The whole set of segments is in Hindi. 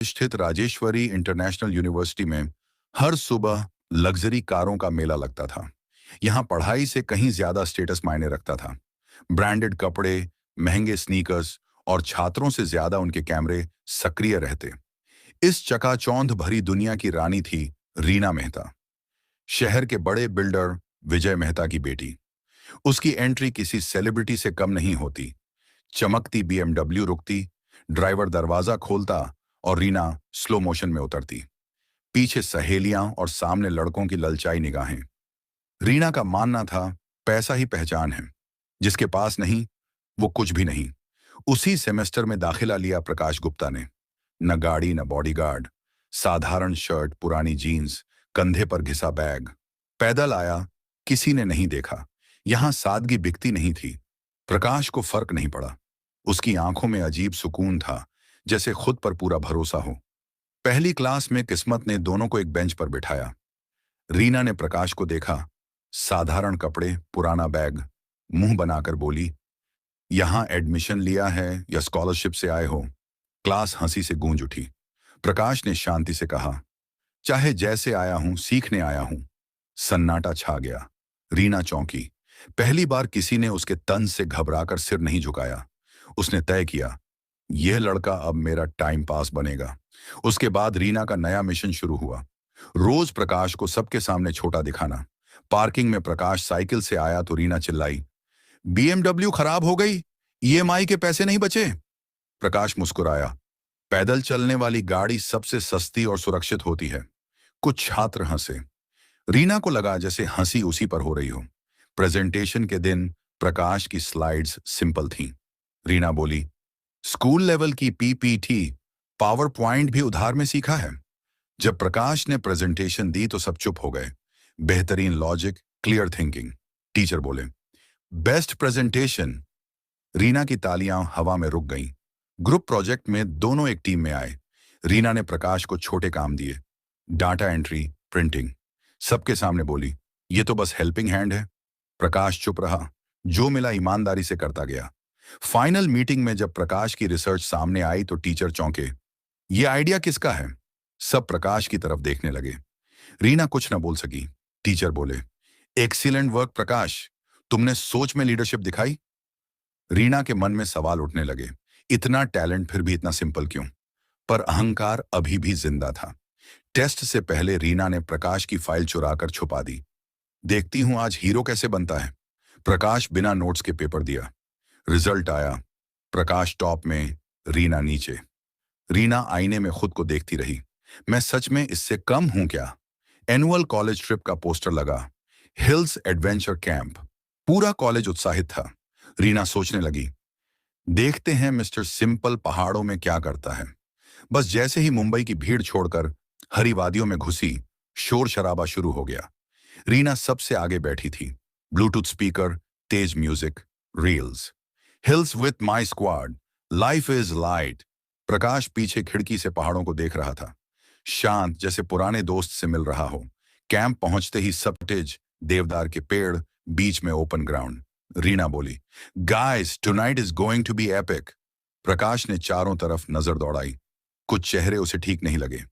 स्थित राजेश्वरी इंटरनेशनल यूनिवर्सिटी में हर सुबह लग्जरी कारों का मेला लगता था। यहाँ पढ़ाई से कहीं ज्यादा स्टेटस मायने रखता था। ब्रांडेड कपड़े, महंगे स्नीकर्स और छात्रों से ज्यादा उनके कैमरे सक्रिय रहते। इस चकाचौंध भरी दुनिया की रानी थी रीना मेहता, शहर के बड़े बिल्डर विजय मेहता की बेटी। उसकी एंट्री किसी सेलिब्रिटी से कम नहीं होती। चमकती बीएमडब्ल्यू रुकती, ड्राइवर दरवाजा खोलता और रीना स्लो मोशन में उतरती। पीछे सहेलियां और सामने लड़कों की ललचाई निगाहें। रीना का मानना था, पैसा ही पहचान है, जिसके पास नहीं वो कुछ भी नहीं। उसी सेमेस्टर में दाखिला लिया प्रकाश गुप्ता ने। न गाड़ी न बॉडीगार्ड, साधारण शर्ट, पुरानी जीन्स, कंधे पर घिसा बैग। पैदल आया, किसी ने नहीं देखा। यहां सादगी बिकती नहीं थी। प्रकाश को फर्क नहीं पड़ा। उसकी आंखों में अजीब सुकून था, जैसे खुद पर पूरा भरोसा हो। पहली क्लास में किस्मत ने दोनों को एक बेंच पर बिठाया। रीना ने प्रकाश को देखा, साधारण कपड़े, पुराना बैग। मुंह बनाकर बोली, यहां एडमिशन लिया है या स्कॉलरशिप से आए हो? क्लास हंसी से गूंज उठी। प्रकाश ने शांति से कहा, चाहे जैसे आया हूं, सीखने आया हूं। सन्नाटा छा गया। रीना चौंकी। पहली बार किसी ने उसके तंज से घबराकर सिर नहीं झुकाया। उसने तय किया, यह लड़का अब मेरा टाइम पास बनेगा। उसके बाद रीना का नया मिशन शुरू हुआ। रोज प्रकाश को सबके सामने छोटा दिखाना। पार्किंग में प्रकाश साइकिल से आया तो रीना चिल्लाई, बीएमडब्ल्यू खराब हो गई, ईएमआई के पैसे नहीं बचे। प्रकाश मुस्कुराया, पैदल चलने वाली गाड़ी सबसे सस्ती और सुरक्षित होती है। कुछ छात्र हंसे। रीना को लगा जैसे हंसी उसी पर हो रही हो। प्रेजेंटेशन के दिन प्रकाश की स्लाइड्स सिंपल थीं। रीना बोली, स्कूल लेवल की पीपीटी, पावर पॉइंट भी उधार में सीखा है। जब प्रकाश ने प्रेजेंटेशन दी तो सब चुप हो गए। बेहतरीन लॉजिक, क्लियर थिंकिंग। टीचर बोले, बेस्ट प्रेजेंटेशन। रीना की तालियां हवा में रुक गईं। ग्रुप प्रोजेक्ट में दोनों एक टीम में आए। रीना ने प्रकाश को छोटे काम दिए, डाटा एंट्री, प्रिंटिंग। सबके सामने बोली, ये तो बस हेल्पिंग हैंड है। प्रकाश चुप रहा। जो मिला ईमानदारी से करता गया। फाइनल मीटिंग में जब प्रकाश की रिसर्च सामने आई तो टीचर चौंके, ये आइडिया किसका है? सब प्रकाश की तरफ देखने लगे। रीना कुछ न बोल सकी। टीचर बोले, एक्सीलेंट वर्क प्रकाश, तुमने सोच में लीडरशिप दिखाई। रीना के मन में सवाल उठने लगे, इतना टैलेंट फिर भी इतना सिंपल क्यों? पर अहंकार अभी भी जिंदा था। टेस्ट से पहले रीना ने प्रकाश की फाइल चुराकर छुपा दी। देखती हूं आज हीरो कैसे बनता है। प्रकाश बिना नोट्स के पेपर दिया। रिजल्ट आया, प्रकाश टॉप में, रीना नीचे। रीना आईने में खुद को देखती रही, मैं सच में इससे कम हूं क्या? एनुअल कॉलेज ट्रिप का पोस्टर लगा, हिल्स एडवेंचर कैंप। पूरा कॉलेज उत्साहित था। रीना सोचने लगी, देखते हैं मिस्टर सिंपल पहाड़ों में क्या करता है। बस जैसे ही मुंबई की भीड़ छोड़कर हरी वादियों में घुसी, शोर शराबा शुरू हो गया। रीना सबसे आगे बैठी थी। ब्लूटूथ स्पीकर, तेज music, reels. Hills with my squad, life is light. Prakash पीछे खिड़की से पहाड़ों को देख रहा था, शांत, जैसे पुराने दोस्त से मिल रहा हो। कैंप पहुंचते ही सपटेज, देवदार के पेड़, बीच में ओपन ग्राउंड। रीना बोली, guys tonight is going to be epic. Prakash ने चारों तरफ नजर दौड़ाई। कुछ चेहरे उसे ठीक नहीं लगे।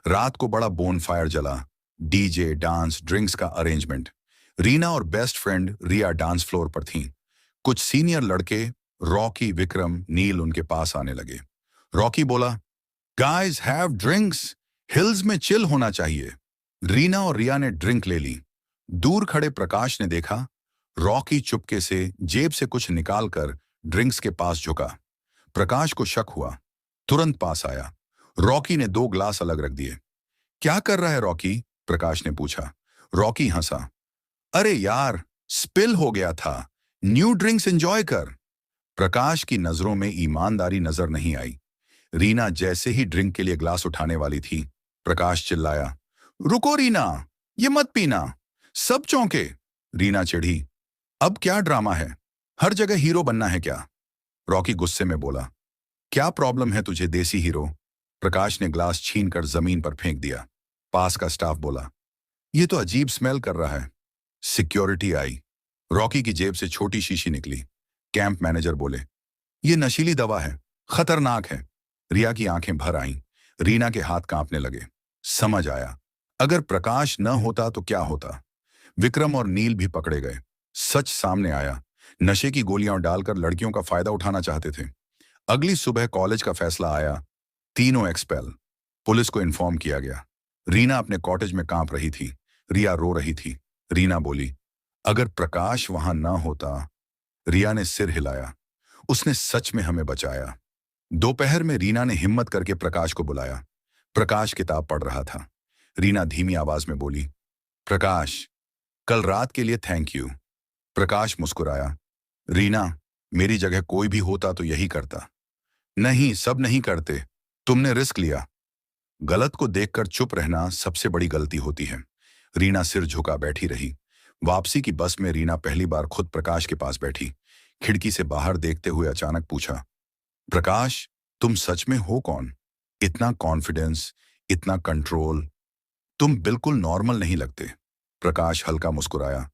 रात को बड़ा बोनफायर जला, डीजे, डांस, ड्रिंक्स का अरेंजमेंट। रीना और बेस्ट फ्रेंड रिया डांस फ्लोर पर थीं। कुछ सीनियर लड़के, रॉकी, विक्रम, नील उनके पास आने लगे। रॉकी बोला, गाइस हैव ड्रिंक्स, हिल्स में चिल होना चाहिए। रीना और रिया ने ड्रिंक ले ली। दूर खड़े प्रकाश ने देखा, रॉकी चुपके से जेब से कुछ निकालकर ड्रिंक्स के पास झुका। प्रकाश को शक हुआ, तुरंत पास आया। रॉकी ने 2 ग्लास अलग रख दिए। क्या कर रहा है रॉकी? प्रकाश ने पूछा। रॉकी हंसा, अरे यार, स्पिल हो गया था, न्यू ड्रिंक्स एंजॉय कर। प्रकाश की नजरों में ईमानदारी नजर नहीं आई। रीना जैसे ही ड्रिंक के लिए ग्लास उठाने वाली थी, प्रकाश चिल्लाया, रुको रीना, ये मत पीना। सब चौंके। रीना चिढ़ी, अब क्या ड्रामा है? हर जगह हीरो बनना है क्या? रॉकी गुस्से में बोला, क्या प्रॉब्लम है तुझे देसी हीरो? प्रकाश ने ग्लास छीनकर जमीन पर फेंक दिया। पास का स्टाफ बोला, ये तो अजीब स्मेल कर रहा है। Security I. रॉकी की जेब से छोटी शीशी निकली। कैंप मैनेजर बोले, ये नशीली दवा है, खतरनाक है। रिया की आंखें भर आईं। रीना के हाथ कांपने लगे। समझ आया, अगर प्रकाश न होता तो क्या होता। विक्रम और नील भी पकड़े गए। सच सामने आया, नशे की गोलियां डालकर लड़कियों का फायदा उठाना चाहते थे। अगली सुबह कॉलेज का फैसला आया, तीनों एक्सपेल। पुलिस को इन्फॉर्म किया गया। रीना अपने कॉटेज में कांप रही थी। रिया रो रही थी। रीना बोली, अगर प्रकाश वहां ना होता। रिया ने सिर हिलाया। उसने सच में हमें बचाया। दोपहर में रीना ने हिम्मत करके प्रकाश को बुलाया। प्रकाश किताब पढ़ रहा था। रीना धीमी आवाज में बोली, प्रकाश, कल रात के लिए थैंक यू। प्रकाश मुस्कुराया। रीना, मेरी जगह कोई भी होता तो यही करता। नहीं, सब नहीं करते। तुमने रिस्क लिया। गलत को देखकर चुप रहना सबसे बड़ी गलती होती है। रीना सिर झुका बैठी रही। वापसी की बस में रीना पहली बार खुद प्रकाश के पास बैठी। खिड़की से बाहर देखते हुए अचानक पूछा, प्रकाश, तुम सच में हो कौन? इतना कॉन्फिडेंस, इतना कंट्रोल, तुम बिल्कुल नॉर्मल नहीं लगते। प्रकाश हल्का मुस्कुराया।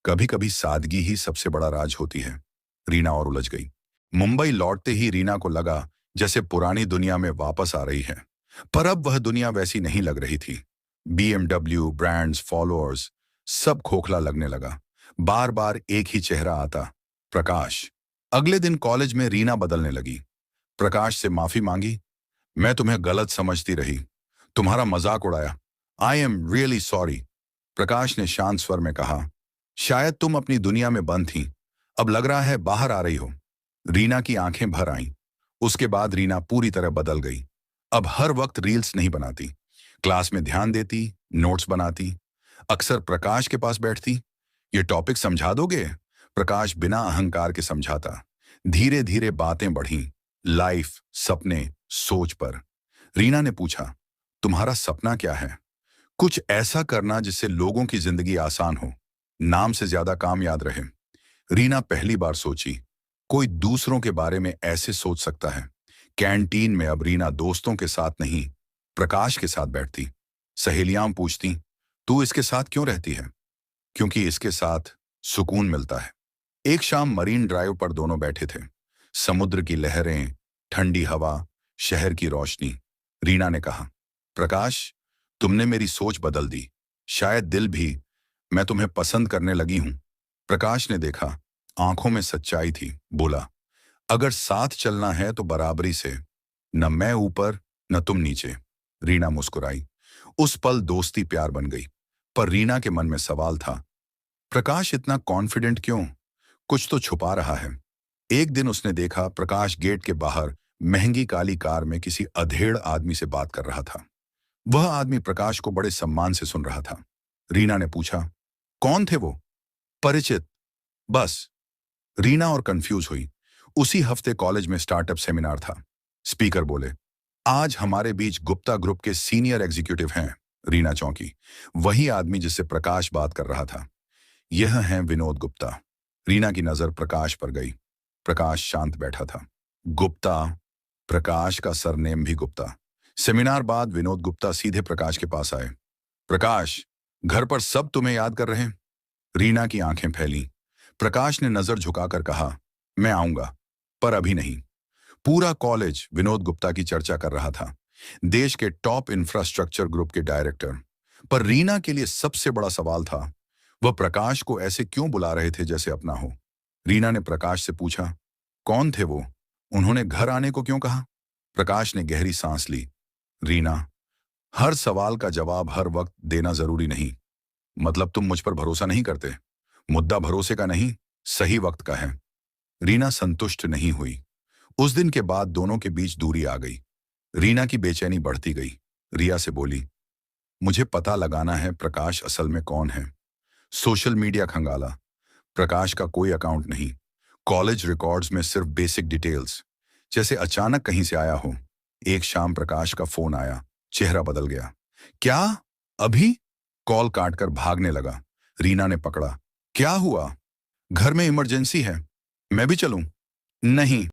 कभी कभी सादगी ही सबसे बड़ा राज होती है। रीना और उलझ गई। मुंबई लौटते ही रीना को लगा जैसे पुरानी दुनिया में वापस आ रही है। पर अब वह दुनिया वैसी नहीं लग रही थी। BMW, ब्रांड्स, फॉलोअर्स, सब खोखला लगने लगा। बार बार एक ही चेहरा आता, प्रकाश। अगले दिन कॉलेज में रीना बदलने लगी। प्रकाश से माफी मांगी। मैं तुम्हें गलत समझती रही, तुम्हारा मजाक उड़ाया। I am really sorry. Prakash ने शांत स्वर में कहा, शायद तुम अपनी दुनिया में बंद थी, अब लग रहा है बाहर आ रही हो। रीना की आंखें भर आईं। उसके बाद रीना पूरी तरह बदल गई। अब हर वक्त रील्स नहीं बनाती, क्लास में ध्यान देती, नोट्स बनाती। अक्सर प्रकाश के पास बैठती। ये टॉपिक समझा दोगे? प्रकाश बिना अहंकार के समझाता। धीरे धीरे बातें बढ़ीं, लाइफ, सपने, सोच पर। रीना ने पूछा, तुम्हारा सपना क्या है? कुछ ऐसा करना जिससे लोगों की जिंदगी आसान हो, नाम से ज्यादा काम याद रहे। रीना पहली बार सोची, कोई दूसरों के बारे में ऐसे सोच सकता है। कैंटीन में अब रीना दोस्तों के साथ नहीं, प्रकाश के साथ बैठती। सहेलियां पूछती, तू इसके साथ क्यों रहती है? क्योंकि इसके साथ सुकून मिलता है। एक शाम मरीन ड्राइव पर दोनों बैठे थे। समुद्र की लहरें, ठंडी हवा, शहर की रोशनी। रीना ने कहा, प्रकाश, तुमने मेरी सोच बदल दी। शायद दिल भी, मैं तुम्हें पसंद करने लगी हूं। प्रकाश ने देखा, आंखों में सच्चाई थी। बोला, अगर साथ चलना है तो बराबरी से, न मैं ऊपर न तुम नीचे। रीना मुस्कुराई। उस पल दोस्ती प्यार बन गई। पर रीना के मन में सवाल था, प्रकाश इतना कॉन्फिडेंट क्यों? कुछ तो छुपा रहा है। एक दिन उसने देखा प्रकाश गेट के बाहर महंगी काली कार में किसी अधेड़ आदमी से बात कर रहा था। वह आदमी प्रकाश को बड़े सम्मान से सुन रहा था। रीना ने पूछा, कौन थे वो? परिचित, बस। रीना और कंफ्यूज हुई। उसी हफ्ते कॉलेज में स्टार्टअप सेमिनार था। स्पीकर बोले, आज हमारे बीच गुप्ता ग्रुप के सीनियर एग्जीक्यूटिव हैं। रीना चौंकी। वही आदमी जिससे प्रकाश बात कर रहा था। यह हैं विनोद गुप्ता। रीना की नजर प्रकाश पर गई। प्रकाश शांत बैठा था। गुप्ता, प्रकाश का सरनेम भी गुप्ता। सेमिनार बाद विनोद गुप्ता सीधे प्रकाश के पास आए। प्रकाश, घर पर सब तुम्हें याद कर रहे हैं। रीना की आंखें फैली। प्रकाश ने नजर झुकाकर कहा, मैं आऊंगा, पर अभी नहीं। पूरा कॉलेज विनोद गुप्ता की चर्चा कर रहा था, देश के टॉप इंफ्रास्ट्रक्चर ग्रुप के डायरेक्टर। पर रीना के लिए सबसे बड़ा सवाल था, वह प्रकाश को ऐसे क्यों बुला रहे थे जैसे अपना हो। रीना ने प्रकाश से पूछा, कौन थे वो? उन्होंने घर आने को क्यों कहा? प्रकाश ने गहरी सांस ली। रीना, हर सवाल का जवाब हर वक्त देना जरूरी नहीं। मतलब तुम मुझ पर भरोसा नहीं करते। मुद्दा भरोसे का नहीं, सही वक्त का है। रीना संतुष्ट नहीं हुई। उस दिन के बाद दोनों के बीच दूरी आ गई। रीना की बेचैनी बढ़ती गई। रिया से बोली, मुझे पता लगाना है प्रकाश असल में कौन है। सोशल मीडिया खंगाला, प्रकाश का कोई अकाउंट नहीं। कॉलेज रिकॉर्ड्स में सिर्फ बेसिक डिटेल्स, जैसे अचानक कहीं से आया हो। एक शाम प्रकाश का फोन आया, चेहरा बदल गया। क्या? अभी? कॉल काटकर भागने लगा। रीना ने पकड़ा। क्या हुआ? घर में इमरजेंसी है। मैं भी चलूं? नहीं।